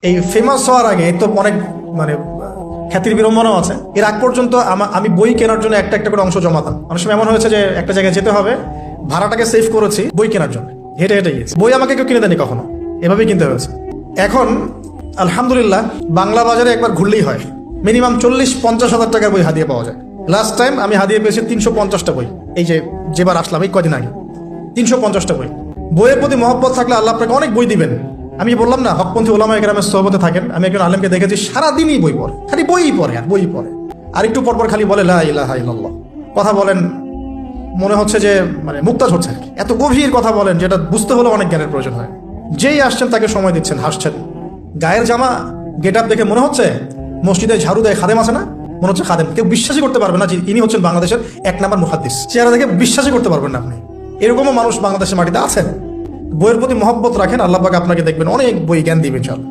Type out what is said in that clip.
এই ফেমাস হওয়ার আগে তো অনেক মানে খ্যাতির বিড়ম্বনাও আছে। এর আগ পর্যন্ত আমি বই কেনার জন্য একটা একটা করে অংশ জমাতাম। অনেক সময় এমন হয়েছে যে একটা জায়গায় যেতে হবে, ভাড়াটাকে সেভ করেছি বই কেনার জন্য, হেঁটে হেঁটে গিয়েছি। বই আমাকে কেউ কিনে দেয়নি কখনো, এভাবেই কিনতে হয়েছে। এখন আলহামদুলিল্লাহ বাংলা বাজারে একবার ঘুরলেই হয় মিনিমাম 40-50 হাজার টাকার বই হাদিয়ে পাওয়া যায়। লাস্ট টাইম আমি হাদিয়ে পেয়েছি 350টা বই। এই যেবার আসলাম এই কদিন আগে 350টা বই। বইয়ের প্রতি মহব্বত থাকলে আল্লাহ আপনাকে অনেক বই দিবেন। আমি বললাম না, হকপন্থী ওলামা একরামের সোহবতে থাকেন। আমি একজন আলেমকে দেখেছি সারাদিনই বই পড়ে, খালি বই পড়ে আর বই পড়ে। আর একটু পরপর খালি বলে লা ইলাহা ইল্লাল্লাহ কথা বলেন, মনে হচ্ছে যে মানে মুক্তা ঝরছে আর কি। এত গভীর কথা বলেন যেটা বুঝতে হলে অনেক জ্ঞানের প্রয়োজন হয়। যেই আসছেন তাকে সময় দিচ্ছেন, হাসছেন। গায়ের জামা গেট আপ দেখে মনে হচ্ছে মসজিদে ঝাড়ু দেয় খাদেম আছে না, মনে হচ্ছে খাদেম। কেউ বিশ্বাসই করতে পারবে না যে ইনি হচ্ছেন বাংলাদেশের 1 নম্বর মুহাদ্দিস। চেহারা দেখে বিশ্বাসই করতে পারবেন না আপনি। এরকমও মানুষ বাংলাদেশের মাটিতে আছেন। বইয়ের প্রতি মহব্বত রাখেন, আল্লাহ পাক আপনাকে দেখবেন অনেক বই জ্ঞান দিবেন ইনশাআল্লাহ।